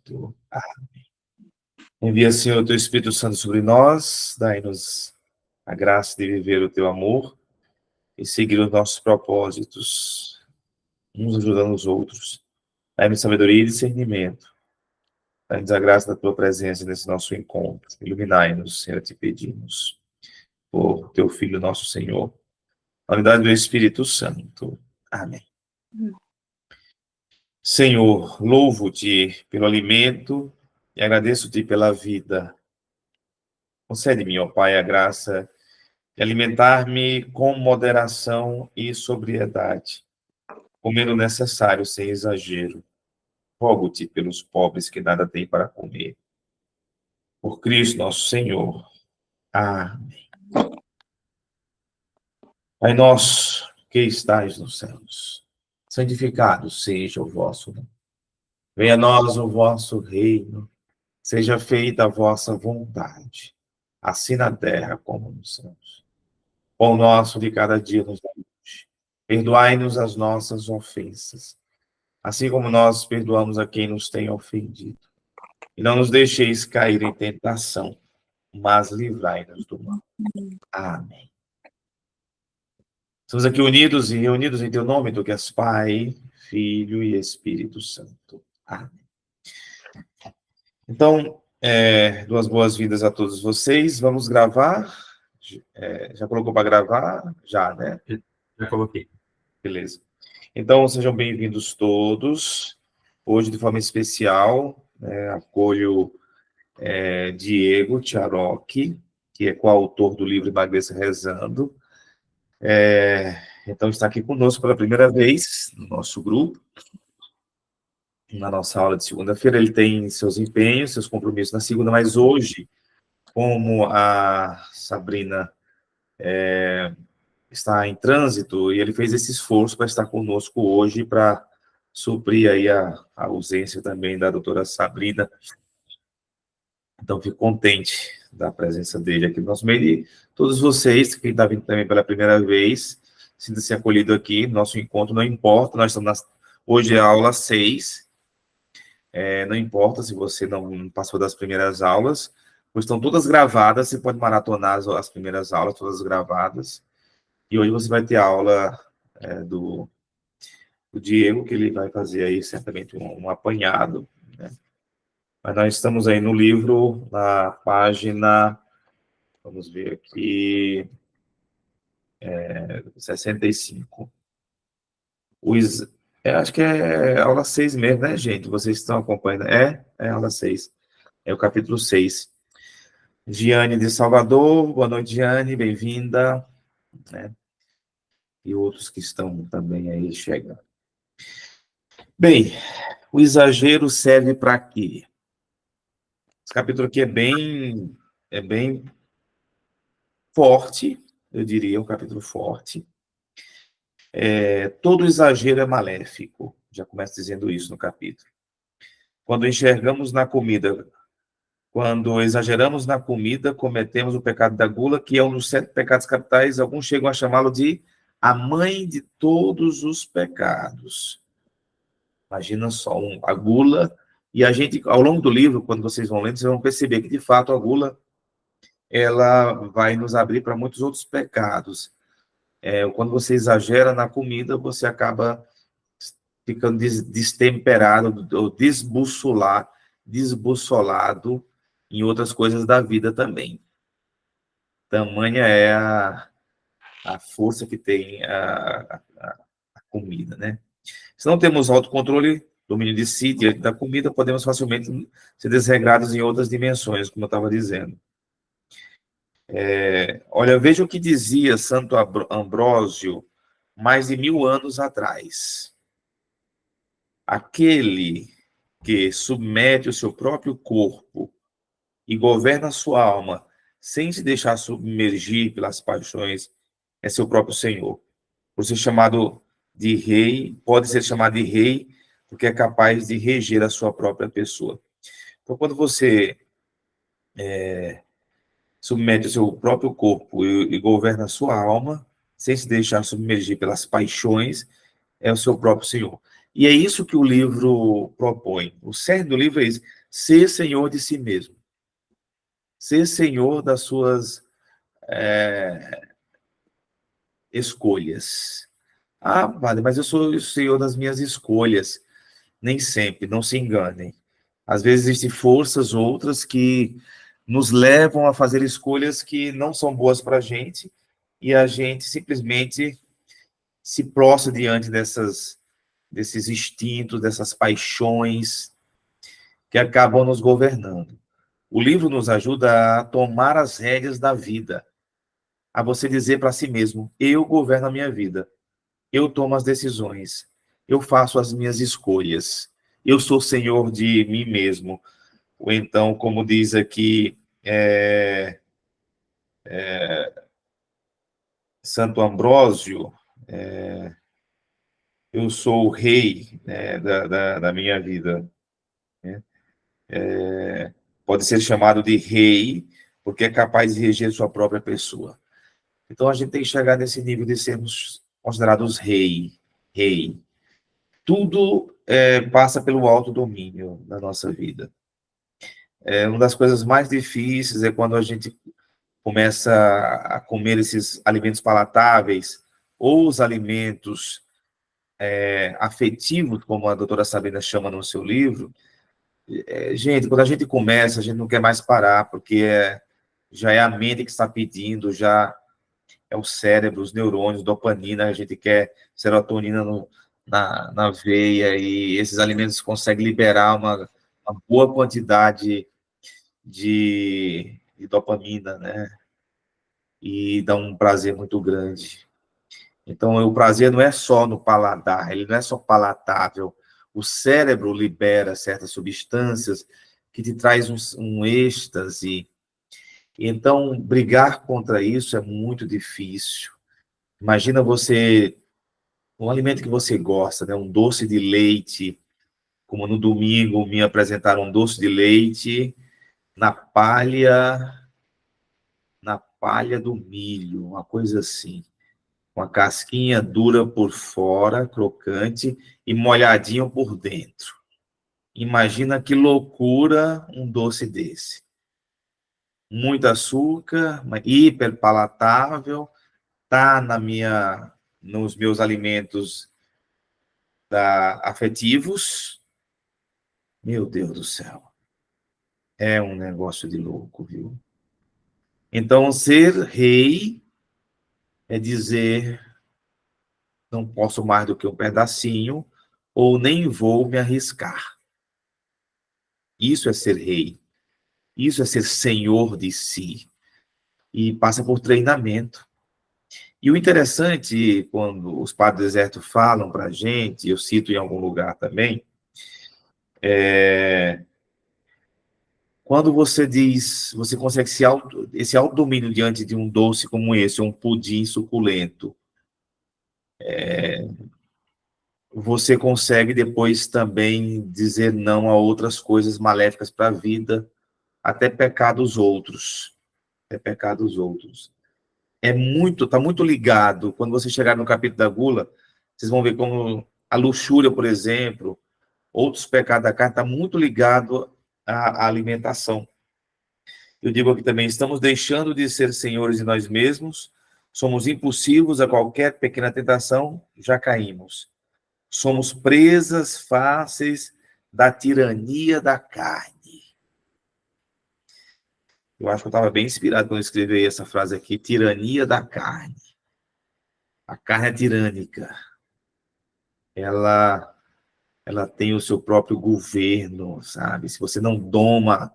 Santo. Amém. Envia, Senhor, o teu Espírito Santo sobre nós, dai-nos a graça de viver o teu amor e seguir os nossos propósitos, uns ajudando os outros. Dai-nos sabedoria e discernimento. Dai-nos a graça da tua presença nesse nosso encontro. Iluminai-nos, Senhor, te pedimos, por teu Filho, nosso Senhor, na unidade do Espírito Santo. Amém. Senhor, louvo-te pelo alimento e agradeço-te pela vida. Concede-me, ó Pai, a graça de alimentar-me com moderação e sobriedade, comendo o necessário sem exagero. Rogo-te pelos pobres que nada têm para comer. Por Cristo nosso Senhor. Amém. Pai nosso, que estais nos céus, santificado seja o vosso nome. Venha a nós o vosso reino, seja feita a vossa vontade, assim na terra como nos céus. Pão nosso de cada dia nos dai hoje. Perdoai-nos as nossas ofensas, assim como nós perdoamos a quem nos tem ofendido. E não nos deixeis cair em tentação, mas livrai-nos do mal. Amém. Estamos aqui unidos e reunidos em teu nome, tu que és Pai, Filho e Espírito Santo. Amém. Então, duas boas-vindas a todos vocês. Vamos gravar. Já colocou para gravar? Já, né? Já coloquei. Beleza. Então, sejam bem-vindos todos. Hoje, de forma especial, acolho Diego Tiaroque, que é coautor do livro Emagreça Rezando. Então, está aqui conosco pela primeira vez no nosso grupo, na nossa aula de segunda-feira. Ele tem seus empenhos, seus compromissos na segunda, mas hoje, como a Sabrina está em trânsito, e ele fez esse esforço para estar conosco hoje, para suprir aí a ausência também da doutora Sabrina. Então, fico contente da presença dele aqui no nosso meio. E todos vocês, quem está vindo também pela primeira vez, sinta-se acolhido aqui. Nosso encontro não importa, nós estamos hoje é a aula 6. Não importa se você não passou das primeiras aulas, pois estão todas gravadas, você pode maratonar as primeiras aulas, todas gravadas. E hoje você vai ter a aula do Diego, que ele vai fazer aí certamente um apanhado, né? Mas nós estamos aí no livro, na página, vamos ver aqui, 65. Acho que é aula 6 mesmo, né, gente? Vocês estão acompanhando? É aula 6. É o capítulo 6. Giane de Salvador, boa noite, Giane, bem-vinda, né? E outros que estão também aí chegando. Bem, o exagero serve para quê? Esse capítulo aqui é bem forte, eu diria, um capítulo forte. Todo exagero é maléfico, já começa dizendo isso no capítulo. Quando exageramos na comida, cometemos o pecado da gula, que é um dos 7 pecados capitais. Alguns chegam a chamá-lo de a mãe de todos os pecados. Imagina só, a gula. E a gente, ao longo do livro, quando vocês vão lendo, vocês vão perceber que, de fato, a gula ela vai nos abrir para muitos outros pecados. Quando você exagera na comida, você acaba ficando destemperado ou desbussolado em outras coisas da vida também. Tamanha é a força que tem a comida, né? Se não temos autocontrole, domínio de si, diante da comida, podemos facilmente ser desregrados em outras dimensões, como eu estava dizendo. Olha, veja o que dizia Santo Ambrósio mais de 1000 anos atrás. Aquele que submete o seu próprio corpo e governa a sua alma sem se deixar submergir pelas paixões é seu próprio Senhor. Por ser chamado de rei, pode ser chamado de rei porque é capaz de reger a sua própria pessoa. Então, quando você submete o seu próprio corpo e governa a sua alma, sem se deixar submergir pelas paixões, é o seu próprio Senhor. E é isso que o livro propõe. O cerne do livro é isso: ser senhor de si mesmo. Ser senhor das suas escolhas. Ah, padre, mas eu sou o senhor das minhas escolhas. Nem sempre, não se enganem. Às vezes existem forças outras que nos levam a fazer escolhas que não são boas para a gente, e a gente simplesmente se prostra diante desses instintos, dessas paixões que acabam nos governando. O livro nos ajuda a tomar as rédeas da vida, a você dizer para si mesmo: eu governo a minha vida, eu tomo as decisões, eu faço as minhas escolhas, eu sou senhor de mim mesmo. Ou então, como diz aqui Santo Ambrósio, eu sou o rei, né, da minha vida. Né? Pode ser chamado de rei, porque é capaz de reger sua própria pessoa. Então, a gente tem que chegar nesse nível de sermos considerados rei. Tudo passa pelo autodomínio na nossa vida. Uma das coisas mais difíceis é quando a gente começa a comer esses alimentos palatáveis, ou os alimentos afetivos, como a doutora Sabrina chama no seu livro. Gente, quando a gente começa, a gente não quer mais parar, porque já é a mente que está pedindo, já é o cérebro, os neurônios, dopamina, a gente quer serotonina na veia, e esses alimentos conseguem liberar uma boa quantidade de dopamina, né? E dá um prazer muito grande. Então, o prazer não é só no paladar, ele não é só palatável. O cérebro libera certas substâncias que te traz um êxtase. Então, brigar contra isso é muito difícil. Imagina você, um alimento que você gosta, né? Um doce de leite, como no domingo me apresentaram um doce de leite na palha do milho, uma coisa assim. Uma casquinha dura por fora, crocante, e molhadinho por dentro. Imagina que loucura um doce desse. Muito açúcar, hiper palatável, tá nos meus alimentos afetivos. Meu Deus do céu. É um negócio de louco, viu? Então, ser rei é dizer: não posso mais do que um pedacinho, ou nem vou me arriscar. Isso é ser rei. Isso é ser senhor de si. E passa por treinamento. E o interessante, quando os padres do deserto falam para a gente, eu cito em algum lugar também, quando você diz, você consegue esse autodomínio diante de um doce como esse, um pudim suculento, você consegue depois também dizer não a outras coisas maléficas para a vida, até pecados outros. Até pecados outros. Está muito ligado. Quando você chegar no capítulo da gula, vocês vão ver como a luxúria, por exemplo, outros pecados da carne, está muito ligado à alimentação. Eu digo aqui também: estamos deixando de ser senhores de nós mesmos, somos impulsivos a qualquer pequena tentação, já caímos. Somos presas fáceis da tirania da carne. Eu acho que eu estava bem inspirado quando eu escrevi essa frase aqui: tirania da carne. A carne é tirânica. Ela tem o seu próprio governo, sabe? Se você não doma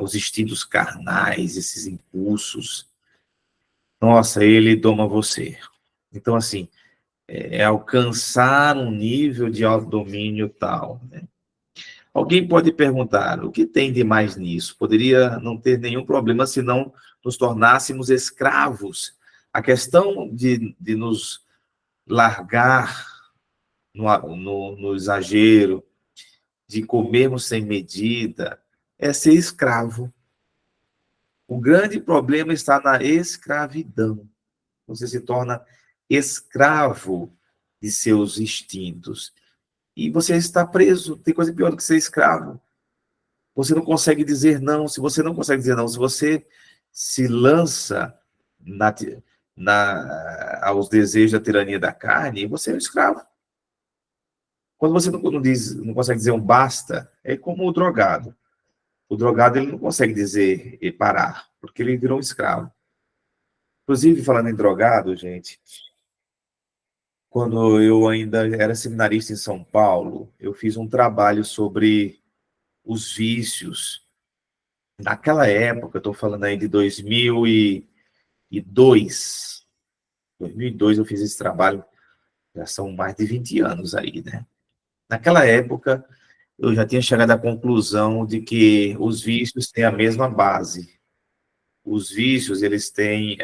os instintos carnais, esses impulsos, nossa, ele doma você. Então, assim, é alcançar um nível de autodomínio tal, né? Alguém pode perguntar: o que tem de mais nisso? Poderia não ter nenhum problema se não nos tornássemos escravos. A questão de nos largar no exagero, de comermos sem medida, é ser escravo. O grande problema está na escravidão. Você se torna escravo de seus instintos. E você está preso. Tem coisa pior do que ser escravo. Você não consegue dizer não. Se você não consegue dizer não, se você se lança na, aos desejos da tirania da carne, você é um escravo. Quando você não consegue dizer um basta, é como o drogado. O drogado ele não consegue dizer e parar, porque ele virou um escravo. Inclusive, falando em drogado, gente, quando eu ainda era seminarista em São Paulo, eu fiz um trabalho sobre os vícios. Naquela época, eu estou falando aí de 2002. 2002 eu fiz esse trabalho, já são mais de 20 anos aí, né? Naquela época, eu já tinha chegado à conclusão de que os vícios têm a mesma base. Os vícios, eles têm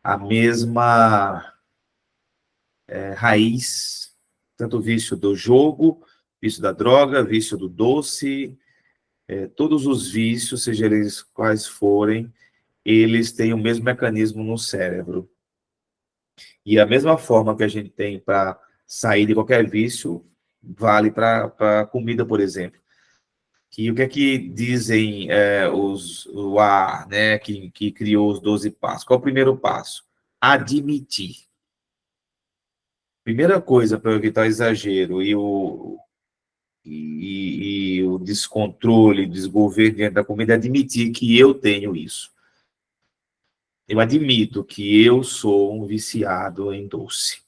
a mesma raiz, tanto o vício do jogo, vício da droga, vício do doce, todos os vícios, seja eles quais forem, eles têm o mesmo mecanismo no cérebro. E a mesma forma que a gente tem para sair de qualquer vício, vale para a comida, por exemplo. Que o que é que dizem o A, né, que criou os 12 passos? Qual é o primeiro passo? Admitir. Primeira coisa para evitar o exagero e o descontrole, desgoverno diante da comida é admitir que eu tenho isso. Eu admito que eu sou um viciado em doce.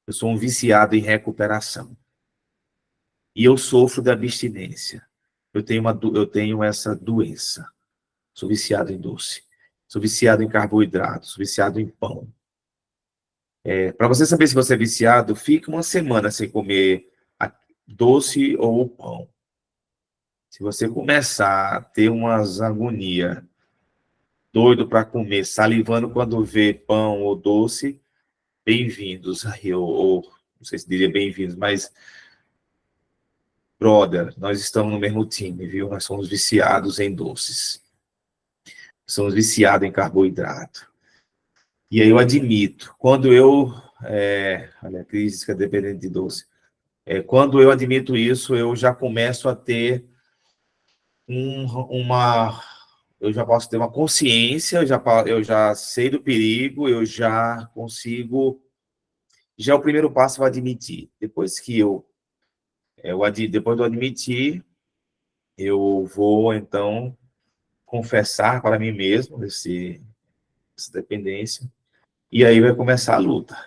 Eu sou um viciado em recuperação. E eu sofro de abstinência. Eu tenho essa doença. Sou viciado em doce. Sou viciado em carboidratos. Sou viciado em pão. Para você saber se você é viciado, fique uma semana sem comer doce ou pão. Se você começar a ter umas agonia, doido para comer, salivando quando vê pão ou doce, bem-vindos aí, ou não sei se diria bem-vindos, mas brother, nós estamos no mesmo time, viu? Nós somos viciados em doces. Somos viciados em carboidrato. E aí eu admito, quando eu... olha, a crise que é dependente de doce. Quando eu admito isso, eu já começo a ter uma... Eu já posso ter uma consciência, eu já sei do perigo, eu já consigo... Já o primeiro passo é admitir. Depois que depois do admitir, eu vou, então, confessar para mim mesmo essa dependência, e aí vai começar a luta.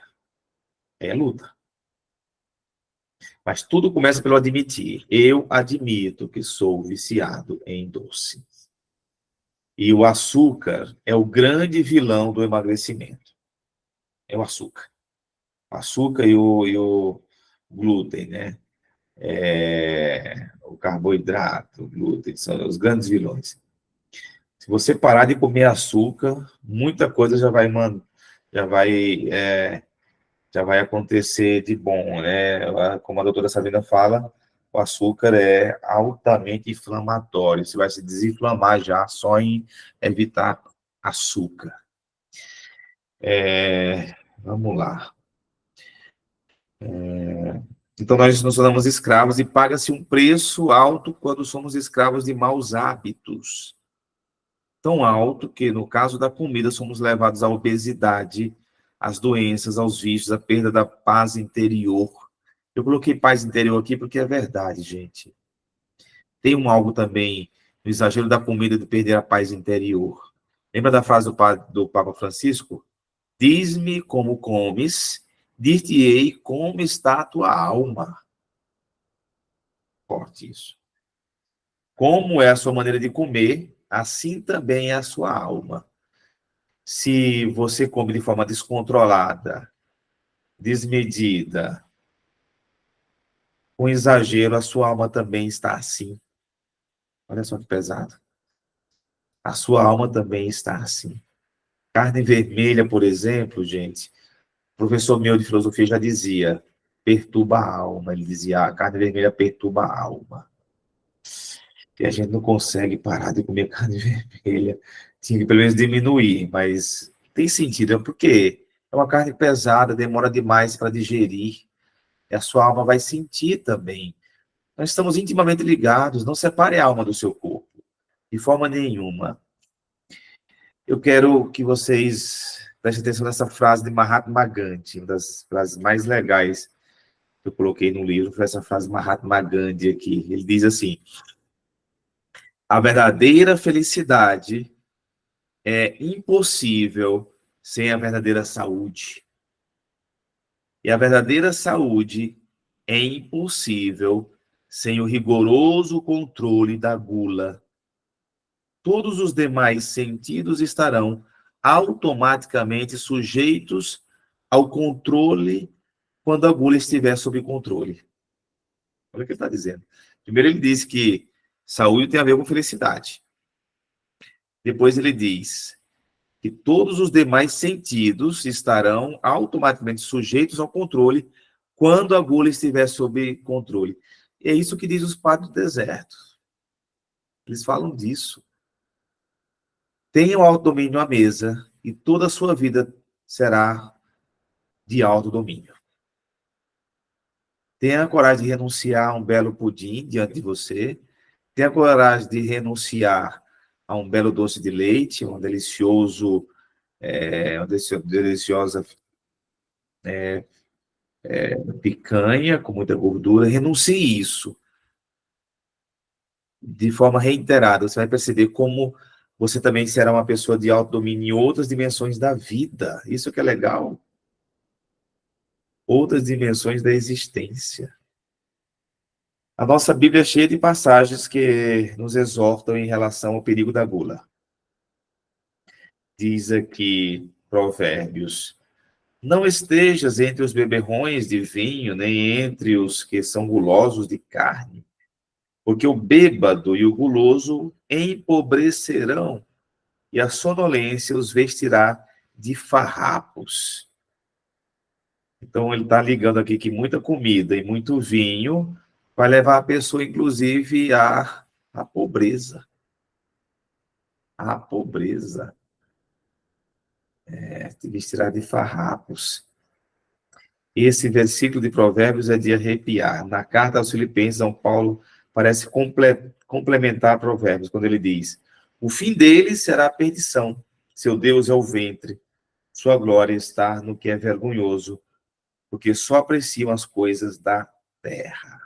É luta. Mas tudo começa pelo admitir. Eu admito que sou viciado em doce. E o açúcar é o grande vilão do emagrecimento. É o açúcar. O açúcar e o glúten, né? O carboidrato, o glúten, são os grandes vilões. Se você parar de comer açúcar, muita coisa já vai, já vai acontecer de bom, né? Como a doutora Sabrina fala, o açúcar é altamente inflamatório. Você vai se desinflamar já só em evitar açúcar. Vamos lá. Então, nós nos tornamos escravos e paga-se um preço alto quando somos escravos de maus hábitos. Tão alto que, no caso da comida, somos levados à obesidade, às doenças, aos vícios, à perda da paz interior. Eu coloquei paz interior aqui porque é verdade, gente. Tem algo também no exagero da comida de perder a paz interior. Lembra da frase do Papa Francisco? Diz-me como comes, dir-te-ei como está a tua alma. Forte isso. Como é a sua maneira de comer, assim também é a sua alma. Se você come de forma descontrolada, desmedida, com exagero, a sua alma também está assim. Olha só que pesado. A sua alma também está assim. Carne vermelha, por exemplo, gente, o professor meu de filosofia já dizia, perturba a alma. Ele dizia, a carne vermelha perturba a alma. E a gente não consegue parar de comer carne vermelha. Tinha que pelo menos diminuir, mas tem sentido. Por quê? É uma carne pesada, demora demais para digerir, e a sua alma vai sentir também. Nós estamos intimamente ligados, não separe a alma do seu corpo, de forma nenhuma. Eu quero que vocês prestem atenção nessa frase de Mahatma Gandhi, uma das frases mais legais que eu coloquei no livro, foi essa frase de Mahatma Gandhi aqui. Ele diz assim: a verdadeira felicidade é impossível sem a verdadeira saúde. E a verdadeira saúde é impossível sem o rigoroso controle da gula. Todos os demais sentidos estarão automaticamente sujeitos ao controle quando a gula estiver sob controle. Olha o que ele está dizendo. Primeiro ele diz que saúde tem a ver com felicidade. Depois ele diz que todos os demais sentidos estarão automaticamente sujeitos ao controle quando a gula estiver sob controle. E é isso que diz os padres do deserto. Eles falam disso. Tenha o autodomínio à mesa e toda a sua vida será de autodomínio. Tenha a coragem de renunciar a um belo pudim diante de você. Tenha a coragem de renunciar a um belo doce de leite, uma deliciosa picanha com muita gordura. Renuncie isso de forma reiterada. Você vai perceber como você também será uma pessoa de autodomínio em outras dimensões da vida. Isso que é legal. Outras dimensões da existência. A nossa Bíblia é cheia de passagens que nos exortam em relação ao perigo da gula. Diz aqui, Provérbios: não estejas entre os beberrões de vinho, nem entre os que são gulosos de carne, porque o bêbado e o guloso empobrecerão, e a sonolência os vestirá de farrapos. Então, ele está ligando aqui que muita comida e muito vinho vai levar a pessoa, inclusive, à pobreza. À pobreza. Te vestirá de farrapos. Esse versículo de Provérbios é de arrepiar. Na carta aos Filipenses, São Paulo parece complementar Provérbios, quando ele diz: o fim deles será a perdição, seu Deus é o ventre, sua glória está no que é vergonhoso, porque só apreciam as coisas da terra.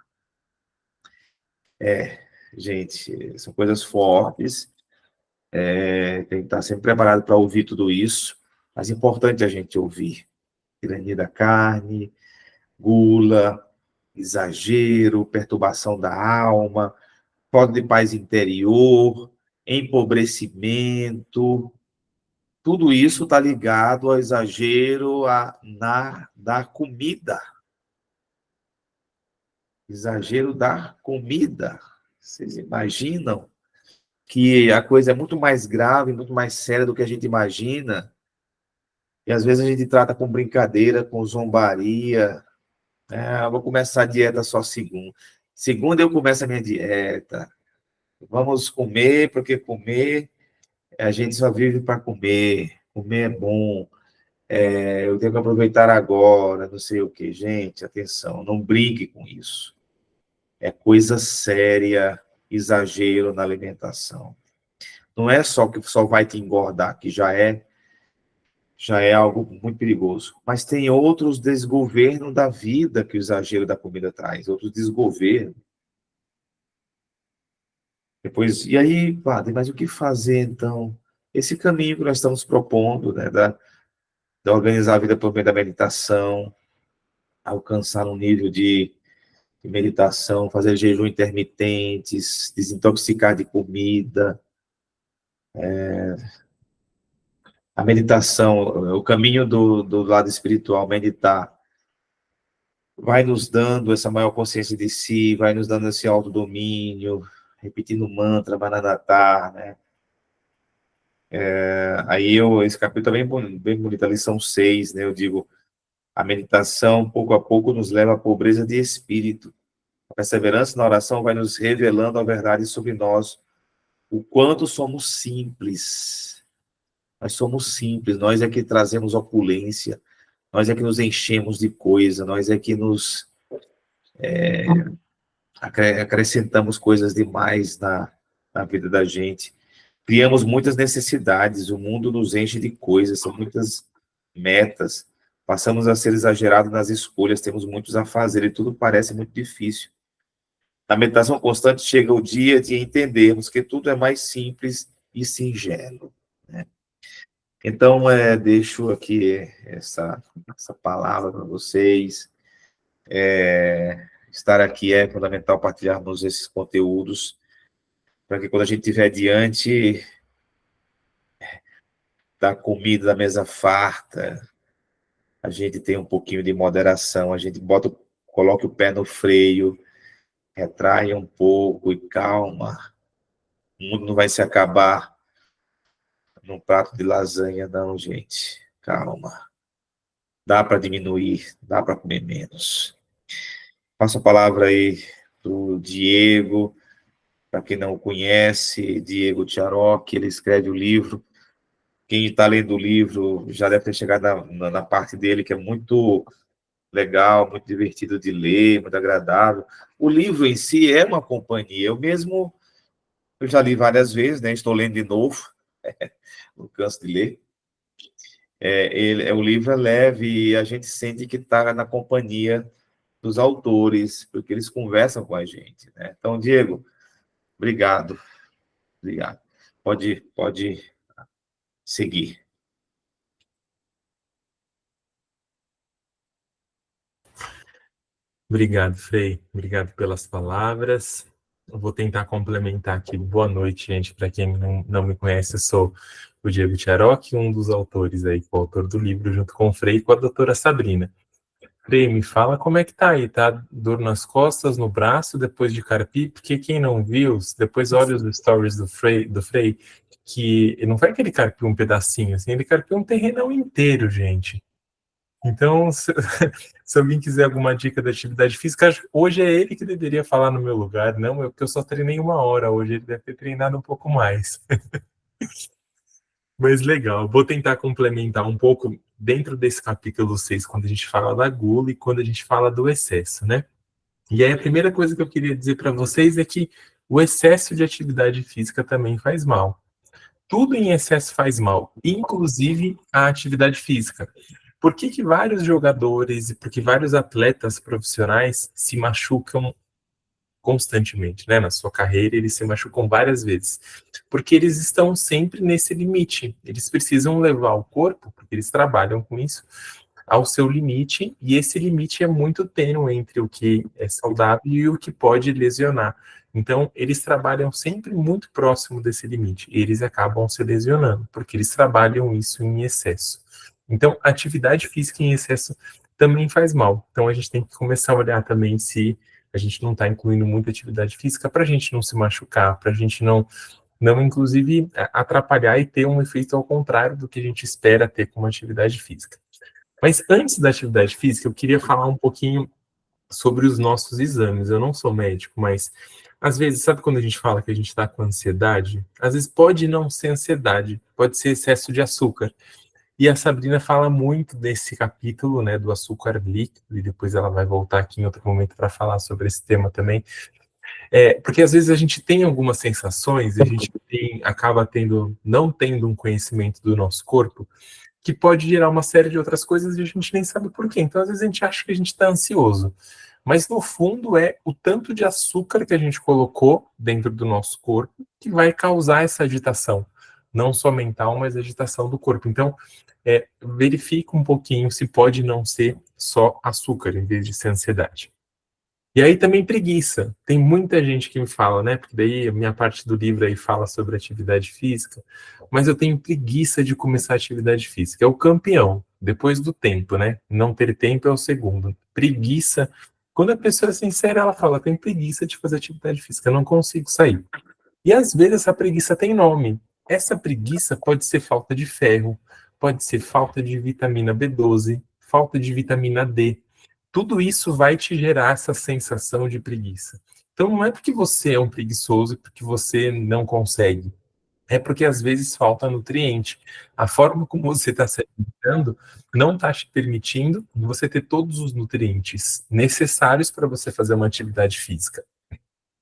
Gente, são coisas fortes, tem que estar sempre preparado para ouvir tudo isso, mas é importante a gente ouvir. Tirania da carne, gula, exagero, perturbação da alma, falta de paz interior, empobrecimento, tudo isso está ligado ao exagero da comida. Exagero da comida. Vocês imaginam que a coisa é muito mais grave, muito mais séria do que a gente imagina, e às vezes a gente trata com brincadeira, com zombaria. Vou começar a dieta só segunda. Segunda eu começo a minha dieta. Vamos comer, porque comer, a gente só vive para comer. Comer é bom. Eu tenho que aproveitar agora, não sei o quê. Gente, atenção, não brinque com isso. É coisa séria, exagero na alimentação. Não é só que só vai te engordar, que já é algo muito perigoso. Mas tem outros desgovernos da vida que o exagero da comida traz, outros desgovernos. Depois, e aí, padre, mas o que fazer então? Esse caminho que nós estamos propondo, né, de organizar a vida por meio da meditação, alcançar um nível de meditação, fazer jejum intermitentes, desintoxicar de comida. A meditação, o caminho do lado espiritual, meditar, vai nos dando essa maior consciência de si, vai nos dando esse autodomínio, repetindo mantra, manadatar, né? Esse capítulo é bem bonito, a lição 6, né? Eu digo, a meditação, pouco a pouco, nos leva à pobreza de espírito. A perseverança na oração vai nos revelando a verdade sobre nós, o quanto somos simples. Nós somos simples, nós é que trazemos opulência, nós é que nos enchemos de coisa, nós é que nos acrescentamos coisas demais na vida da gente. Criamos muitas necessidades, o mundo nos enche de coisas, são muitas metas, passamos a ser exagerados nas escolhas, temos muitos a fazer e tudo parece muito difícil. Na meditação constante chega o dia de entendermos que tudo é mais simples e singelo, né? Então, deixo aqui essa palavra para vocês. Estar aqui é fundamental, partilharmos esses conteúdos, para que quando a gente estiver diante da comida, da mesa farta, a gente tenha um pouquinho de moderação, a gente coloque o pé no freio, retraia um pouco e calma. O mundo não vai se acabar num prato de lasanha, não, gente. Calma. Dá para diminuir, dá para comer menos. Passo a palavra aí para o Diego, para quem não o conhece, Diego Tcharoc, ele escreve o livro. Quem está lendo o livro já deve ter chegado na parte dele, que é muito legal, muito divertido de ler, muito agradável. O livro em si é uma companhia. Eu já li várias vezes, né? Estou lendo de novo, não canso de ler. O livro é leve e a gente sente que está na companhia dos autores, porque eles conversam com a gente, né? Então, Diego, obrigado. Obrigado. Pode seguir. Obrigado, Frei. Obrigado pelas palavras. Eu vou tentar complementar aqui. Boa noite, gente. Para quem não me conhece, eu sou o Diego Tcharoc, um dos autores aí, coautor do livro, junto com o Frei e com a doutora Sabrina. Frei, me fala como é que tá aí, tá? Dor nas costas, no braço, depois de carpir? Porque quem não viu, depois olha os stories do Frei, que não foi que ele carpiu um pedacinho, assim, ele carpiu um terrenão inteiro, gente. Então, se alguém quiser alguma dica da atividade física, hoje é ele que deveria falar no meu lugar, não eu, porque eu só treinei 1 hora hoje, ele deve ter treinado um pouco mais. Mas legal, vou tentar complementar um pouco dentro desse capítulo 6, quando a gente fala da gula e quando a gente fala do excesso, né? E aí a primeira coisa que eu queria dizer para vocês é que o excesso de atividade física também faz mal. Tudo em excesso faz mal, inclusive a atividade física. Por que vários jogadores e por que vários atletas profissionais se machucam constantemente, né? Na sua carreira, eles se machucam várias vezes. Porque eles estão sempre nesse limite. Eles precisam levar o corpo, porque eles trabalham com isso, ao seu limite, e esse limite é muito tênue entre o que é saudável e o que pode lesionar. Então, eles trabalham sempre muito próximo desse limite, e eles acabam se lesionando, porque eles trabalham isso em excesso. Então, atividade física em excesso também faz mal. Então, a gente tem que começar a olhar também se a gente não está incluindo muita atividade física para a gente não se machucar, para a gente não inclusive, atrapalhar e ter um efeito ao contrário do que a gente espera ter com uma atividade física. Mas antes da atividade física, eu queria falar um pouquinho sobre os nossos exames. Eu não sou médico, mas às vezes, sabe quando a gente fala que a gente está com ansiedade? Às vezes pode não ser ansiedade, pode ser excesso de açúcar. E a Sabrina fala muito desse capítulo, né, do açúcar líquido, e depois ela vai voltar aqui em outro momento para falar sobre esse tema também. Porque às vezes a gente tem algumas sensações e a gente acaba não tendo um conhecimento do nosso corpo, que pode gerar uma série de outras coisas e a gente nem sabe por quê. Então, às vezes, a gente acha que a gente está ansioso. Mas, no fundo, é o tanto de açúcar que a gente colocou dentro do nosso corpo que vai causar essa agitação. Não só mental, mas agitação do corpo. Então, verifica um pouquinho se pode não ser só açúcar, em vez de ser ansiedade. E aí também preguiça. Tem muita gente que me fala, né? Porque daí a minha parte do livro aí fala sobre atividade física, mas eu tenho preguiça de começar a atividade física. É o campeão, depois do tempo, né? Não ter tempo é o segundo. Preguiça. Quando a pessoa é sincera, ela fala, tem preguiça de fazer atividade física, eu não consigo sair. E às vezes essa preguiça tem nome. Essa preguiça pode ser falta de ferro, pode ser falta de vitamina B12, falta de vitamina D. Tudo isso vai te gerar essa sensação de preguiça. Então não é porque você é um preguiçoso, porque você não consegue. é porque às vezes falta nutriente. A forma como você está se alimentando não está te permitindo você ter todos os nutrientes necessários para você fazer uma atividade física.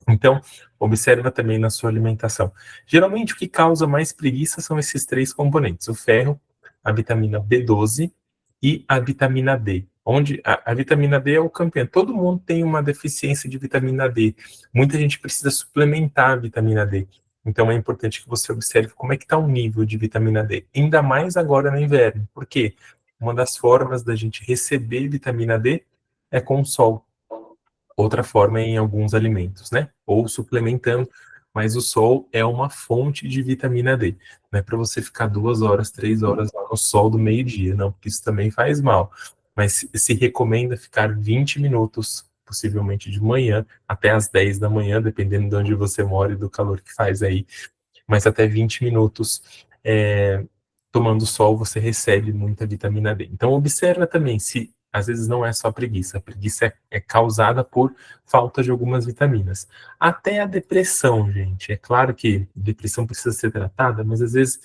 Então, observa também na sua alimentação. Geralmente, o que causa mais preguiça são esses três componentes: o ferro, a vitamina B12 e a vitamina D. Onde a vitamina D é o campeão. Todo mundo tem uma deficiência de vitamina D. Muita gente precisa suplementar a vitamina D. Então, é importante que você observe como é que está o nível de vitamina D. Ainda mais agora no inverno. Por quê? Uma das formas da gente receber vitamina D é com o sol. Outra forma é em alguns alimentos, né? Ou suplementando, mas o sol é uma fonte de vitamina D. Não é para você ficar 2 horas, 3 horas lá no sol do meio-dia, não, porque isso também faz mal. Mas se recomenda ficar 20 minutos, possivelmente de manhã, até as 10 da manhã, dependendo de onde você mora e do calor que faz aí, mas até 20 minutos tomando sol, você recebe muita vitamina D. Então, observa também se, às vezes, não é só preguiça. A preguiça é causada por falta de algumas vitaminas. Até a depressão, gente. É claro que depressão precisa ser tratada, mas, às vezes,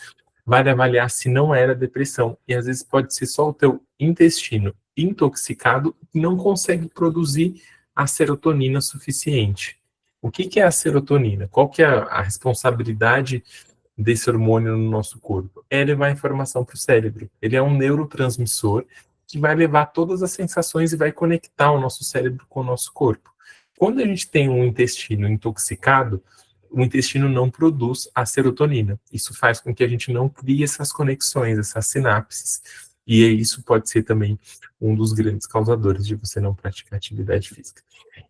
vale avaliar se não era depressão. E, às vezes, pode ser só o teu intestino intoxicado e não consegue produzir a serotonina suficiente. O que que é a serotonina? Qual que é a responsabilidade desse hormônio no nosso corpo? É levar informação para o cérebro. Ele é um neurotransmissor que vai levar todas as sensações e vai conectar o nosso cérebro com o nosso corpo. Quando a gente tem um intestino intoxicado, o intestino não produz a serotonina. Isso faz com que a gente não crie essas conexões, essas sinapses. E isso pode ser também um dos grandes causadores de você não praticar atividade física.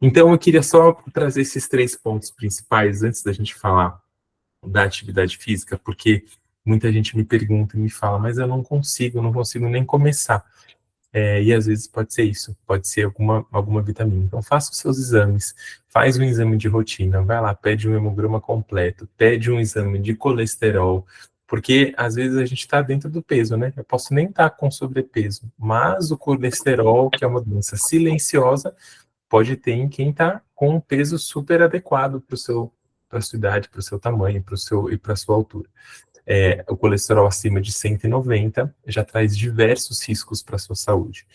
Então, eu queria só trazer esses 3 pontos principais antes da gente falar da atividade física, porque muita gente me pergunta e me fala, mas eu não consigo nem começar. E às vezes pode ser isso, pode ser alguma vitamina. Então faça os seus exames, faz um exame de rotina, vai lá, pede um hemograma completo, pede um exame de colesterol, porque às vezes a gente está dentro do peso, né? Eu posso nem estar com sobrepeso, mas o colesterol, que é uma doença silenciosa, pode ter em quem está com um peso super adequado para a sua idade, para o seu tamanho, e para a sua altura. O colesterol acima de 190 já traz diversos riscos para a sua saúde.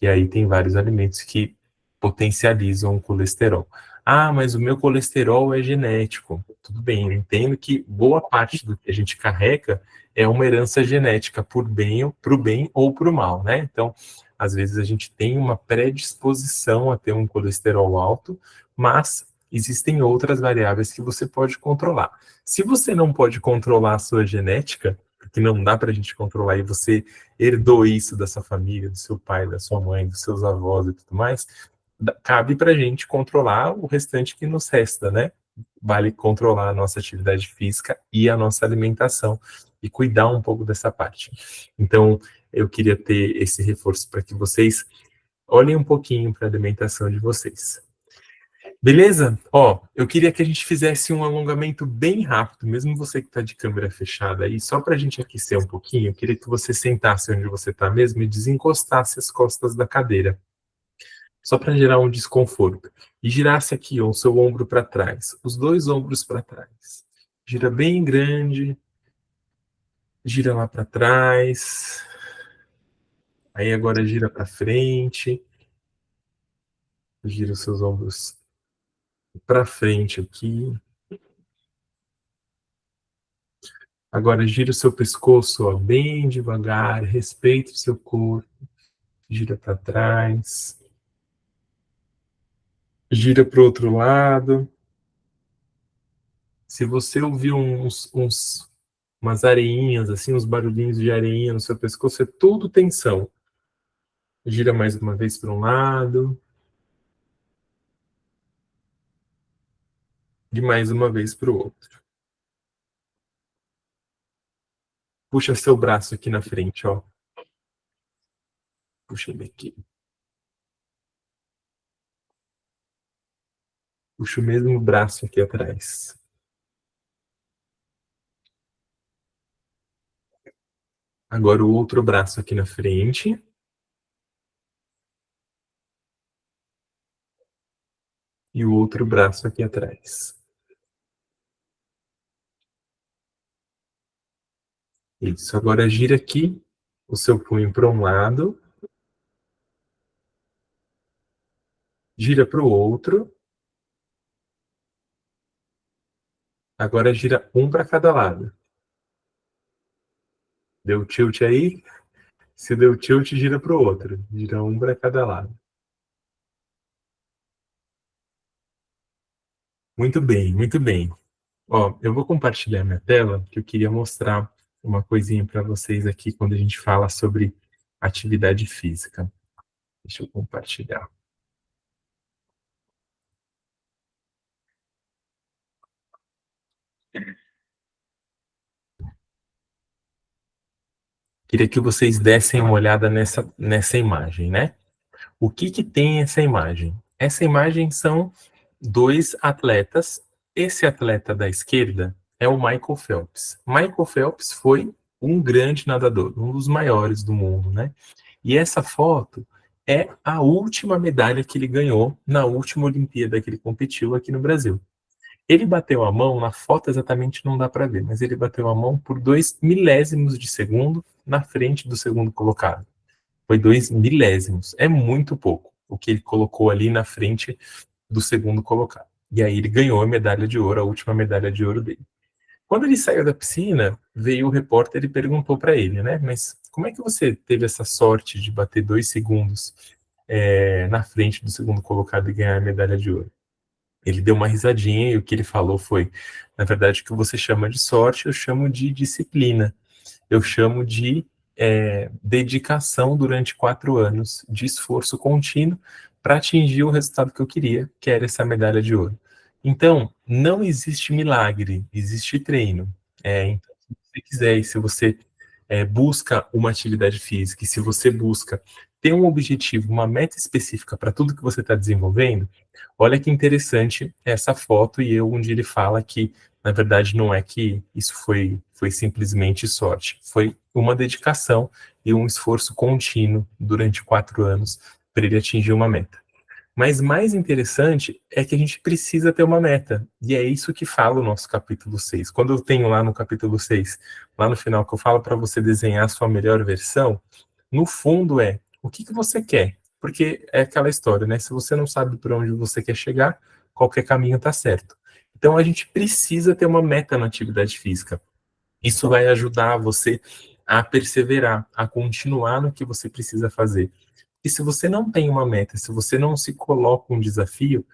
E aí tem vários alimentos que potencializam o colesterol. Ah, mas o meu colesterol é genético. Tudo bem, eu entendo que boa parte do que a gente carrega é uma herança genética, por bem, para o bem ou para o mal, né? Então, às vezes a gente tem uma predisposição a ter um colesterol alto, mas existem outras variáveis que você pode controlar. Se você não pode controlar a sua genética, porque não dá para a gente controlar, e você herdou isso da sua família, do seu pai, da sua mãe, dos seus avós e tudo mais, cabe para a gente controlar o restante que nos resta, né? Vale controlar a nossa atividade física e a nossa alimentação e cuidar um pouco dessa parte. Então, eu queria ter esse reforço para que vocês olhem um pouquinho para a alimentação de vocês. Beleza? Ó, eu queria que a gente fizesse um alongamento bem rápido, mesmo você que está de câmera fechada aí, só para a gente aquecer um pouquinho, eu queria que você sentasse onde você está mesmo e desencostasse as costas da cadeira, só para gerar um desconforto. E girasse aqui ó, o seu ombro para trás, os dois ombros para trás. Gira bem grande, gira lá para trás, aí agora gira para frente, gira os seus ombros para frente aqui. Agora gira o seu pescoço, ó, bem devagar, respeite o seu corpo, gira para trás, gira para o outro lado. Se você ouvir umas areinhas, assim, uns barulhinhos de areinha no seu pescoço, é tudo tensão. Gira mais uma vez para um lado, e mais uma vez para o outro. Puxa seu braço aqui na frente, ó. Puxa ele aqui. Puxa o mesmo braço aqui atrás. Agora o outro braço aqui na frente. E o outro braço aqui atrás. Isso, agora gira aqui o seu punho para um lado, gira para o outro, agora gira um para cada lado. Deu tilt aí? Se deu tilt, gira para o outro. Gira um para cada lado. Muito bem, muito bem. Ó, eu vou compartilhar minha tela, que eu queria mostrar uma coisinha para vocês aqui quando a gente fala sobre atividade física. Deixa eu compartilhar. Queria que vocês dessem uma olhada nessa imagem, né? O que que tem essa imagem? Essa imagem são dois atletas. Esse atleta da esquerda é o Michael Phelps. Michael Phelps foi um grande nadador, um dos maiores do mundo, né? E essa foto é a última medalha que ele ganhou na última Olimpíada que ele competiu aqui no Brasil. Ele bateu a mão, na foto exatamente não dá para ver, mas ele bateu a mão por 2 milésimos de segundo na frente do segundo colocado. Foi 2 milésimos. É muito pouco o que ele colocou ali na frente do segundo colocado. E aí ele ganhou a medalha de ouro, a última medalha de ouro dele. Quando ele saiu da piscina, veio o repórter e perguntou para ele, né? Mas como é que você teve essa sorte de bater 2 segundos na frente do segundo colocado e ganhar a medalha de ouro? Ele deu uma risadinha e o que ele falou foi: na verdade, o que você chama de sorte, eu chamo de disciplina. Eu chamo de dedicação durante 4 anos, de esforço contínuo para atingir o resultado que eu queria, que era essa medalha de ouro. Então, não existe milagre, existe treino. Então, se você quiser e se você busca uma atividade física, e se você busca ter um objetivo, uma meta específica para tudo que você está desenvolvendo, olha que interessante essa foto e eu onde ele fala que, na verdade, não é que isso foi simplesmente sorte, foi uma dedicação e um esforço contínuo durante 4 anos para ele atingir uma meta. Mas mais interessante é que a gente precisa ter uma meta. E é isso que fala o nosso capítulo 6. Quando eu tenho lá no capítulo 6, lá no final, que eu falo para você desenhar a sua melhor versão, no fundo o que que você quer? Porque é aquela história, né? Se você não sabe para onde você quer chegar, qualquer caminho está certo. Então a gente precisa ter uma meta na atividade física. Isso vai ajudar você a perseverar, a continuar no que você precisa fazer. E se você não tem uma meta, se você não se coloca um desafio,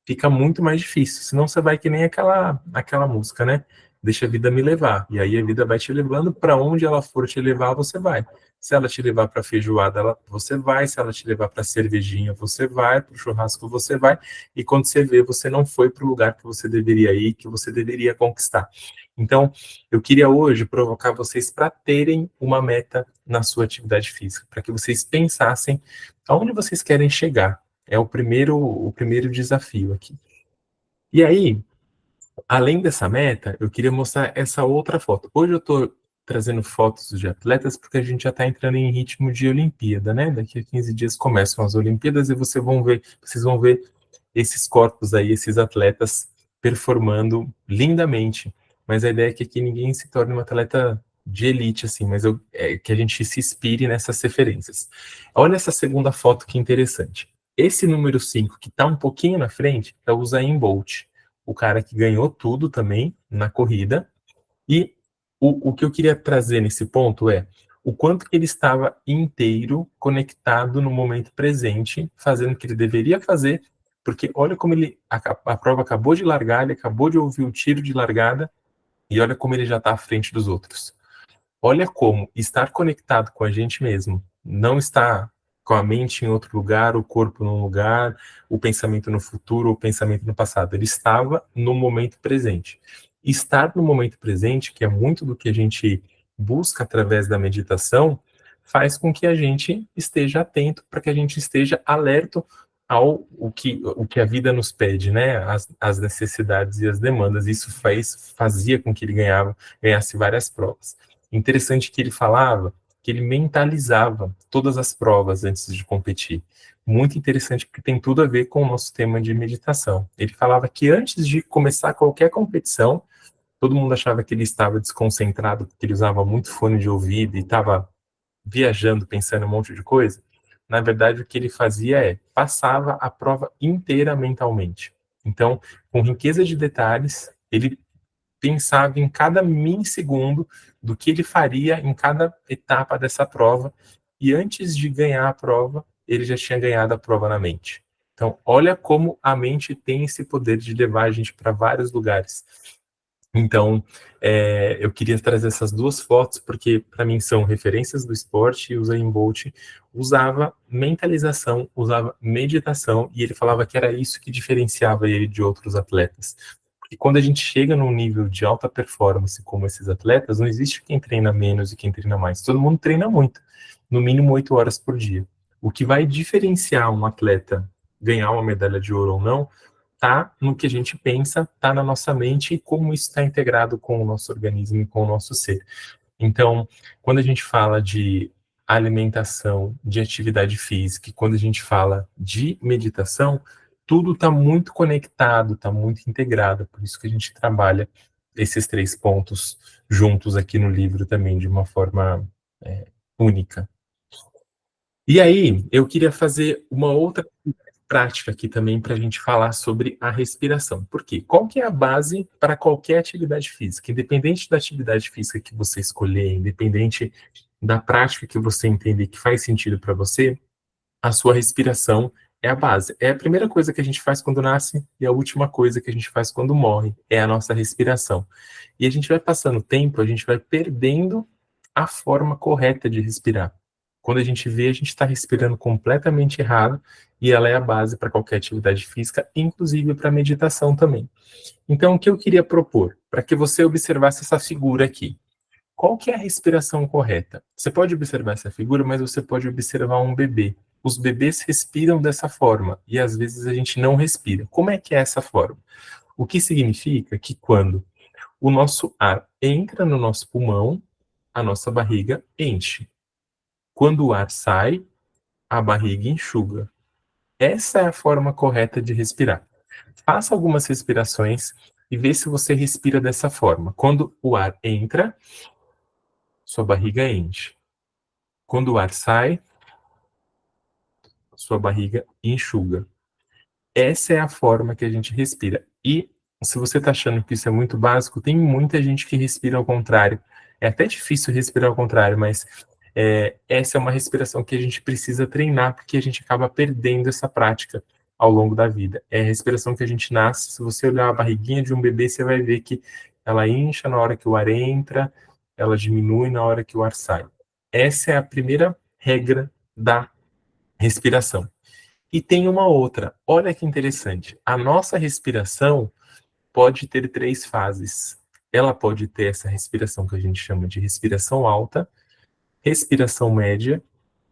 fica muito mais difícil. Senão você vai que nem aquela música, né? Deixa a vida me levar. E aí a vida vai te levando para onde ela for te levar, você vai. Se ela te levar para feijoada, você vai. Se ela te levar para cervejinha, você vai. Para o churrasco, você vai. E quando você vê, você não foi para o lugar que você deveria ir, que você deveria conquistar. Então, eu queria hoje provocar vocês para terem uma meta na sua atividade física, para que vocês pensassem aonde vocês querem chegar. É o primeiro desafio aqui. E aí, além dessa meta, eu queria mostrar essa outra foto. Hoje eu estou trazendo fotos de atletas porque a gente já está entrando em ritmo de Olimpíada, né? Daqui a 15 dias começam as Olimpíadas e vocês vão ver esses corpos aí, esses atletas performando lindamente. Mas a ideia é que aqui ninguém se torne um atleta de elite, assim, mas que a gente se inspire nessas referências. Olha essa segunda foto que interessante. Esse número 5, que está um pouquinho na frente, é o Usain Bolt, o cara que ganhou tudo também na corrida. E o que eu queria trazer nesse ponto é o quanto que ele estava inteiro, conectado no momento presente, fazendo o que ele deveria fazer, porque olha como a prova acabou de largar, ele acabou de ouvir o tiro de largada, e olha como ele já está à frente dos outros. Olha como estar conectado com a gente mesmo, não estar com a mente em outro lugar, o corpo num lugar, o pensamento no futuro, o pensamento no passado. Ele estava no momento presente. Estar no momento presente, que é muito do que a gente busca através da meditação, faz com que a gente esteja atento, para que a gente esteja alerta ao o que a vida nos pede, né? As necessidades e as demandas. Isso fazia com que ele ganhasse várias provas. Interessante que ele falava que ele mentalizava todas as provas antes de competir. Muito interessante, porque tem tudo a ver com o nosso tema de meditação. Ele falava que antes de começar qualquer competição, todo mundo achava que ele estava desconcentrado porque ele usava muito fone de ouvido e estava viajando, pensando em um monte de coisa. Na verdade, o que ele fazia é, passava a prova inteira mentalmente. Então, com riqueza de detalhes, ele pensava em cada milissegundo do que ele faria em cada etapa dessa prova, e antes de ganhar a prova, ele já tinha ganhado a prova na mente. Então, olha como a mente tem esse poder de levar a gente para vários lugares. Então, eu queria trazer essas duas fotos, porque para mim são referências do esporte, e o Usain Bolt usava mentalização, usava meditação, e ele falava que era isso que diferenciava ele de outros atletas. Porque quando a gente chega num nível de alta performance como esses atletas, não existe quem treina menos e quem treina mais. Todo mundo treina muito, no mínimo 8 horas por dia. O que vai diferenciar um atleta ganhar uma medalha de ouro ou não tá no que a gente pensa, tá na nossa mente e como isso está integrado com o nosso organismo e com o nosso ser. Então, quando a gente fala de alimentação, de atividade física, e quando a gente fala de meditação, tudo está muito conectado, está muito integrado, por isso que a gente trabalha esses 3 pontos juntos aqui no livro também, de uma forma única. E aí, eu queria fazer uma outra prática aqui também para a gente falar sobre a respiração. Por quê? Qual que é a base para qualquer atividade física? Independente da atividade física que você escolher, independente da prática que você entender que faz sentido para você, a sua respiração é a base. É a primeira coisa que a gente faz quando nasce e a última coisa que a gente faz quando morre, é a nossa respiração. E a gente vai passando o tempo, a gente vai perdendo a forma correta de respirar. Quando a gente vê, a gente está respirando completamente errado e ela é a base para qualquer atividade física, inclusive para meditação também. Então, o que eu queria propor? Para que você observasse essa figura aqui. Qual que é a respiração correta? Você pode observar essa figura, mas você pode observar um bebê. Os bebês respiram dessa forma e às vezes a gente não respira. Como é que é essa forma? O que significa que quando o nosso ar entra no nosso pulmão, a nossa barriga enche. Quando o ar sai, a barriga enxuga. Essa é a forma correta de respirar. Faça algumas respirações e vê se você respira dessa forma. Quando o ar entra, sua barriga enche. Quando o ar sai, sua barriga enxuga. Essa é a forma que a gente respira. E se você está achando que isso é muito básico, tem muita gente que respira ao contrário. É até difícil respirar ao contrário, mas essa é uma respiração que a gente precisa treinar, porque a gente acaba perdendo essa prática ao longo da vida. É a respiração que a gente nasce. Se você olhar a barriguinha de um bebê, você vai ver que ela incha na hora que o ar entra, ela diminui na hora que o ar sai. Essa é a primeira regra da respiração. E tem uma outra. Olha que interessante. A nossa respiração pode ter 3 fases. Ela pode ter essa respiração que a gente chama de respiração alta, respiração média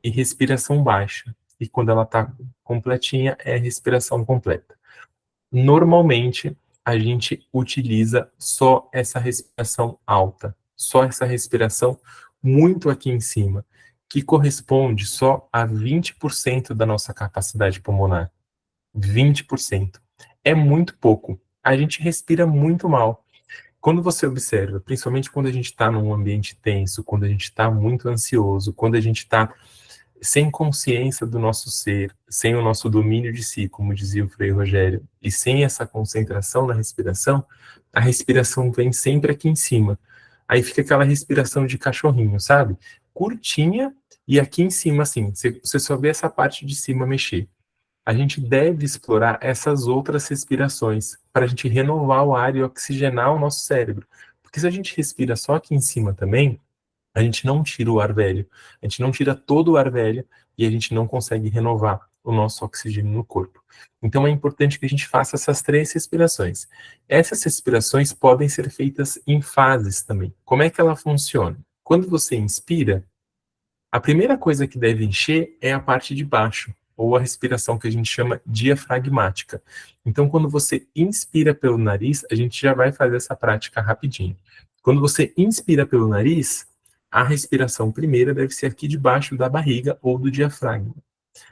e respiração baixa. E quando ela está completinha, é a respiração completa. Normalmente, a gente utiliza só essa respiração alta, só essa respiração muito aqui em cima, que corresponde só a 20% da nossa capacidade pulmonar. 20%. É muito pouco. A gente respira muito mal. Quando você observa, principalmente quando a gente está num ambiente tenso, quando a gente está muito ansioso, quando a gente está sem consciência do nosso ser, sem o nosso domínio de si, como dizia o Frei Rogério, e sem essa concentração na respiração, a respiração vem sempre aqui em cima. Aí fica aquela respiração de cachorrinho, sabe? Curtinha e aqui em cima, assim, você só vê essa parte de cima mexer. A gente deve explorar essas outras respirações para a gente renovar o ar e oxigenar o nosso cérebro. Porque se a gente respira só aqui em cima também, a gente não tira o ar velho, a gente não tira todo o ar velho e a gente não consegue renovar o nosso oxigênio no corpo. Então é importante que a gente faça essas 3 respirações. Essas respirações podem ser feitas em fases também. Como é que ela funciona? Quando você inspira, a primeira coisa que deve encher é a parte de baixo, ou a respiração que a gente chama diafragmática. Então, quando você inspira pelo nariz, a gente já vai fazer essa prática rapidinho. Quando você inspira pelo nariz, a respiração primeira deve ser aqui debaixo da barriga ou do diafragma.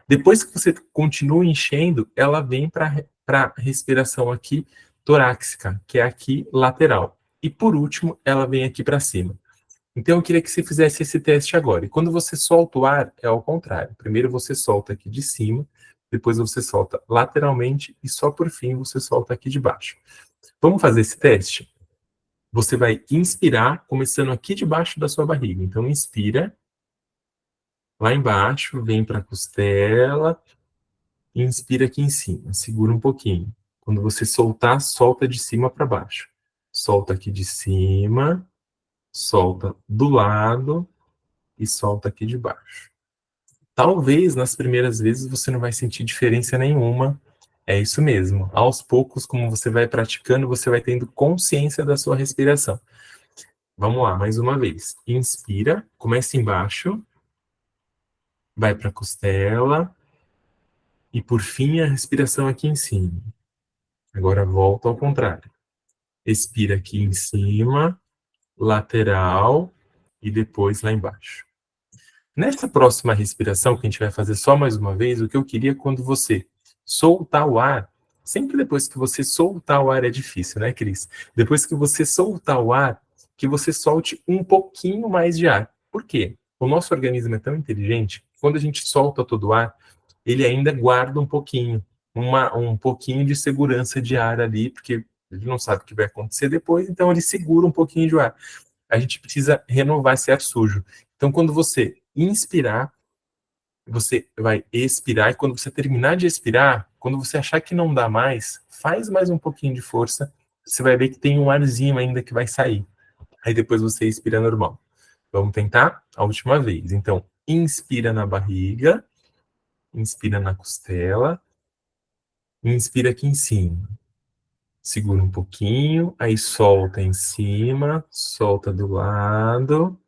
Depois que você continua enchendo, ela vem para a respiração aqui torácica, que é aqui lateral. e por último, ela vem aqui para cima. Então, eu queria que você fizesse esse teste agora. E quando você solta o ar, é ao contrário. Primeiro você solta aqui de cima, depois você solta lateralmente e só por fim você solta aqui de baixo. Vamos fazer esse teste? Você vai inspirar, começando aqui debaixo da sua barriga. Então, inspira, lá embaixo, vem para a costela, e inspira aqui em cima. Segura um pouquinho. Quando você soltar, solta de cima para baixo. Solta aqui de cima, solta do lado e solta aqui de baixo. Talvez nas primeiras vezes você não vai sentir diferença nenhuma. É isso mesmo. Aos poucos, como você vai praticando, você vai tendo consciência da sua respiração. Vamos lá, mais uma vez. Inspira, começa embaixo, vai para a costela e por fim a respiração aqui em cima. Agora volta ao contrário. Expira aqui em cima, lateral e depois lá embaixo. Nessa próxima respiração, que a gente vai fazer só mais uma vez, o que eu queria quando você soltar o ar, sempre depois que você soltar o ar é difícil, né, Cris? Depois que você soltar o ar, que você solte um pouquinho mais de ar. Por quê? O nosso organismo é tão inteligente, quando a gente solta todo o ar, ele ainda guarda um pouquinho, um pouquinho de segurança de ar ali, porque ele não sabe o que vai acontecer depois, então ele segura um pouquinho de ar. A gente precisa renovar esse ar sujo. Então, quando você inspirar, você vai expirar, e quando você terminar de expirar, quando você achar que não dá mais, faz mais um pouquinho de força, você vai ver que tem um arzinho ainda que vai sair. Aí depois você expira normal. Vamos tentar a última vez. Então, inspira na barriga, inspira na costela, inspira aqui em cima. Segura um pouquinho, aí solta em cima, solta do lado,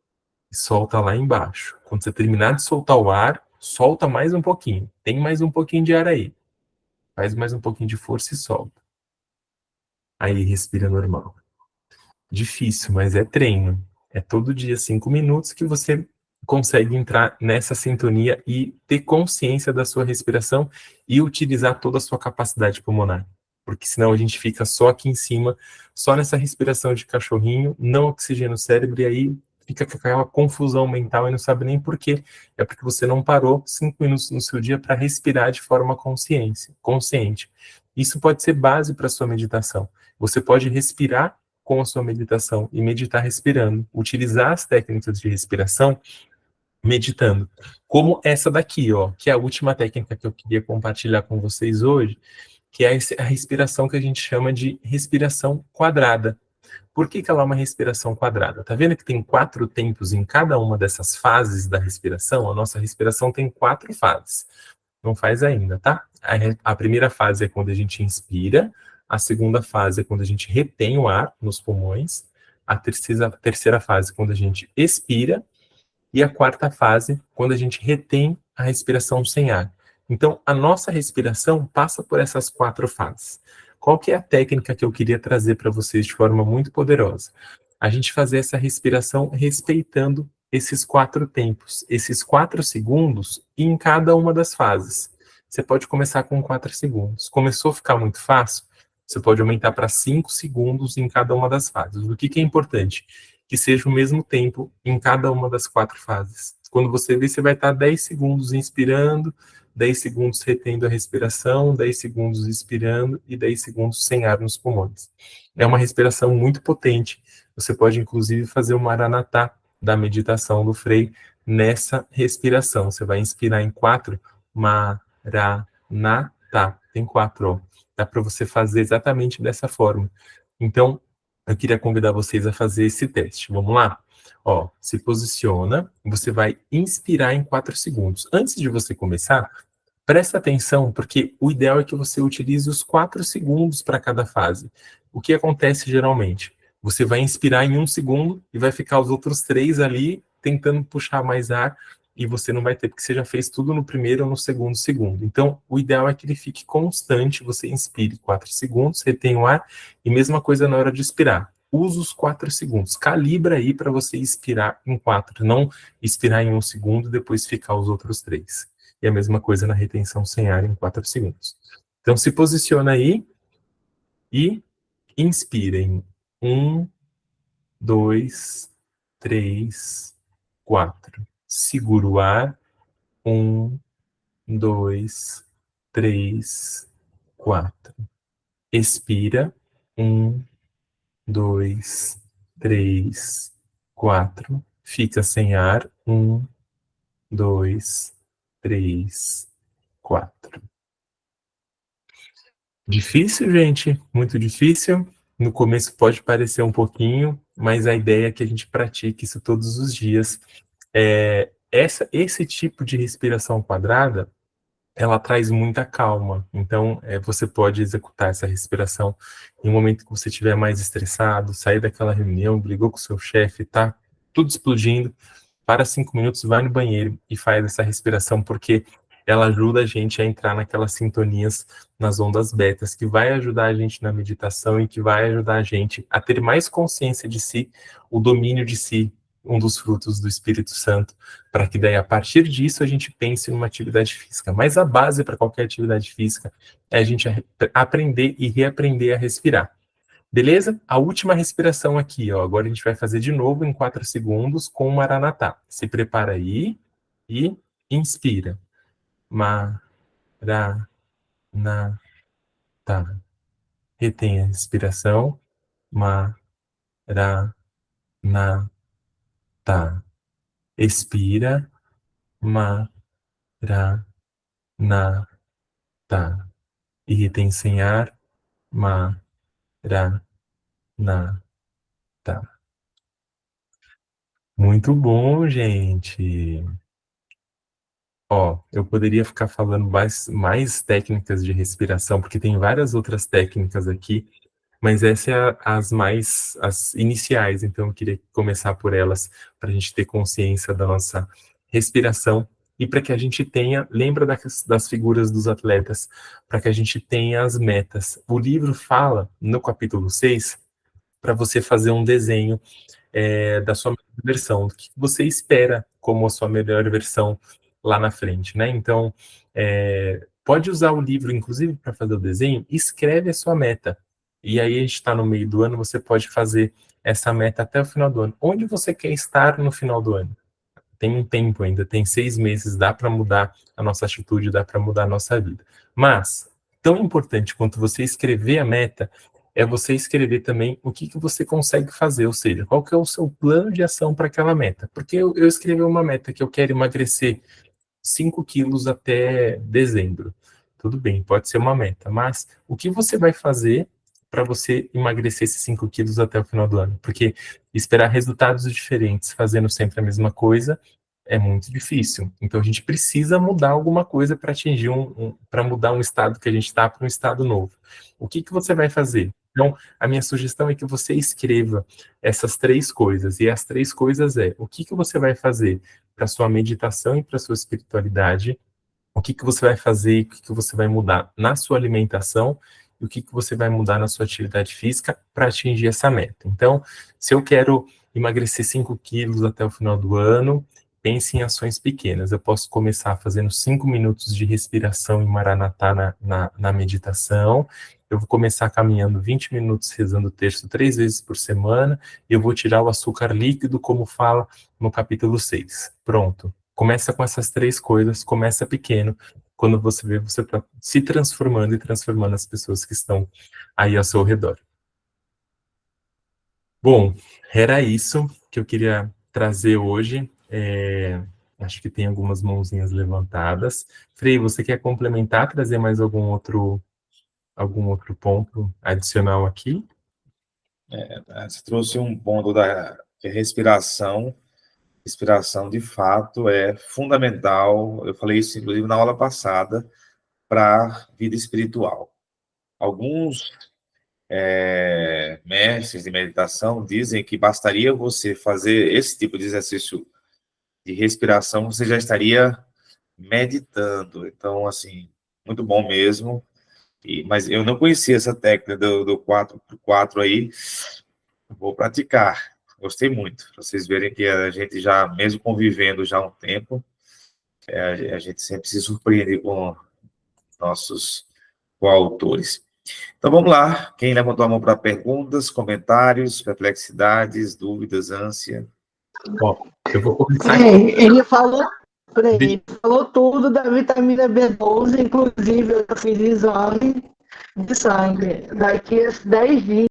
e solta lá embaixo. Quando você terminar de soltar o ar, solta mais um pouquinho. Tem mais um pouquinho de ar aí. Faz mais um pouquinho de força e solta. Aí respira normal. Difícil, mas é treino. É todo dia 5 minutos que você consegue entrar nessa sintonia e ter consciência da sua respiração e utilizar toda a sua capacidade pulmonar. Porque senão a gente fica só aqui em cima, só nessa respiração de cachorrinho, não oxigena o cérebro e aí fica com aquela confusão mental e não sabe nem por quê. É porque você não parou 5 minutos no seu dia para respirar de forma consciente. Isso pode ser base para a sua meditação. Você pode respirar com a sua meditação e meditar respirando, utilizar as técnicas de respiração meditando, como essa daqui, ó, que é a última técnica que eu queria compartilhar com vocês hoje, que é a respiração que a gente chama de respiração quadrada. Por que ela é uma respiração quadrada? Tá vendo que tem 4 tempos em cada uma dessas fases da respiração? A nossa respiração tem 4 fases. Não faz ainda, tá? A primeira fase é quando a gente inspira, a segunda fase é quando a gente retém o ar nos pulmões, a terceira fase é quando a gente expira, e a quarta fase, quando a gente retém a respiração sem ar. Então, a nossa respiração passa por essas 4 fases. Qual que é a técnica que eu queria trazer para vocês de forma muito poderosa? A gente fazer essa respiração respeitando esses 4 tempos, esses 4 segundos em cada uma das fases. Você pode começar com 4 segundos. Começou a ficar muito fácil? Você pode aumentar para 5 segundos em cada uma das fases. O que é importante? Que seja o mesmo tempo em cada uma das 4 fases. Quando você vê, você vai estar 10 segundos inspirando, 10 segundos retendo a respiração, 10 segundos expirando e 10 segundos sem ar nos pulmões. É uma respiração muito potente. Você pode, inclusive, fazer o Maranatá da meditação do Frei nessa respiração. Você vai inspirar em 4, Maranatá. Tem 4, ó. Dá para você fazer exatamente dessa forma. Então, eu queria convidar vocês a fazer esse teste. Vamos lá? Ó, se posiciona, você vai inspirar em 4 segundos. Antes de você começar, presta atenção, porque o ideal é que você utilize os 4 segundos para cada fase. O que acontece geralmente? Você vai inspirar em 1 segundo e vai ficar os outros 3 ali tentando puxar mais ar e você não vai ter, porque você já fez tudo no primeiro ou no segundo segundo. Então, o ideal é que ele fique constante, você inspire 4 segundos, retém o ar, e mesma coisa na hora de expirar. Usa os 4 segundos, calibra aí para você expirar em 4, não expirar em 1 segundo e depois ficar os outros 3. E a mesma coisa na retenção sem ar em 4 segundos. Então, se posiciona aí e inspira em 1, 2, 3, 4. Segura o ar. 1, 2, 3, 4. Expira. 1, 2, 3, 4. Fica sem ar. 1, 2, 3, 4. Difícil, gente, muito difícil. No começo pode parecer um pouquinho, mas a ideia é que a gente pratique isso todos os dias. Esse tipo de respiração quadrada, ela traz muita calma. Então, você pode executar essa respiração em um momento que você estiver mais estressado, sair daquela reunião, brigou com o seu chefe, tá tudo explodindo. Para 5 minutos, vai no banheiro e faz essa respiração, porque ela ajuda a gente a entrar naquelas sintonias, nas ondas betas, que vai ajudar a gente na meditação e que vai ajudar a gente a ter mais consciência de si, o domínio de si, um dos frutos do Espírito Santo, para que daí, a partir disso, a gente pense numa atividade física. Mas a base para qualquer atividade física é a gente aprender e reaprender a respirar. Beleza? A última respiração aqui, ó. Agora a gente vai fazer de novo em 4 segundos com o Maranatá. Se prepara aí e inspira. Ma, ra, na, tá. Retém a respiração. Ma, ra, na, tá. Expira. Ma, ra, na, tá. E retém sem ar. Ma, ra, na, tá. Muito bom, gente. Ó, eu poderia ficar falando mais técnicas de respiração, porque tem várias outras técnicas aqui, mas essas é as iniciais, então eu queria começar por elas, para a gente ter consciência da nossa respiração e para que a gente tenha, lembra das figuras dos atletas, para que a gente tenha as metas. O livro fala, no capítulo 6, para você fazer um desenho da sua melhor versão, do que você espera como a sua melhor versão lá na frente, né? Então, pode usar o livro, inclusive, para fazer o desenho, escreve a sua meta. E aí, a gente está no meio do ano, você pode fazer essa meta até o final do ano. Onde você quer estar no final do ano? Tem um tempo ainda, tem 6 meses, dá para mudar a nossa atitude, dá para mudar a nossa vida. Mas, tão importante quanto você escrever a meta, é você escrever também o que você consegue fazer, ou seja, qual que é o seu plano de ação para aquela meta. Porque eu escrevi uma meta que eu quero emagrecer 5 quilos até dezembro. Tudo bem, pode ser uma meta, mas o que você vai fazer para você emagrecer esses 5 quilos até o final do ano? Porque esperar resultados diferentes fazendo sempre a mesma coisa é muito difícil. Então a gente precisa mudar alguma coisa para atingir para mudar um estado que a gente está para um estado novo. O que você vai fazer? Então, a minha sugestão é que você escreva essas 3 coisas. E as 3 coisas o que você vai fazer para sua meditação e para sua espiritualidade, o que você vai fazer, o que você vai mudar na sua alimentação e o que você vai mudar na sua atividade física para atingir essa meta. Então, se eu quero emagrecer 5 quilos até o final do ano, pense em ações pequenas. Eu posso começar fazendo 5 minutos de respiração em Maranatá na meditação. Eu vou começar caminhando 20 minutos rezando o terço 3 vezes por semana. E eu vou tirar o açúcar líquido, como fala no capítulo 6. Pronto. Começa com essas 3 coisas, começa pequeno. Quando você vê, você está se transformando e transformando as pessoas que estão aí ao seu redor. Bom, era isso que eu queria trazer hoje. Acho que tem algumas mãozinhas levantadas. Frei, você quer complementar, trazer mais algum outro ponto adicional aqui? Você trouxe um ponto da respiração. Respiração, de fato, é fundamental. Eu falei isso, inclusive, na aula passada, para a vida espiritual. Alguns mestres de meditação dizem que bastaria você fazer esse tipo de exercício de respiração, você já estaria meditando. Então, assim, muito bom mesmo. Mas eu não conhecia essa técnica do 4x4 aí. Vou praticar. Gostei muito. Pra vocês verem que a gente já, mesmo convivendo já há um tempo, a gente sempre se surpreende com nossos coautores. Então vamos lá. Quem levantou a mão para perguntas, comentários, perplexidades, dúvidas, ânsia? Ó, eu vou começar aqui. Ele falou, ele falou tudo da vitamina B12, inclusive eu fiz exame de sangue. Daqui a 10 dias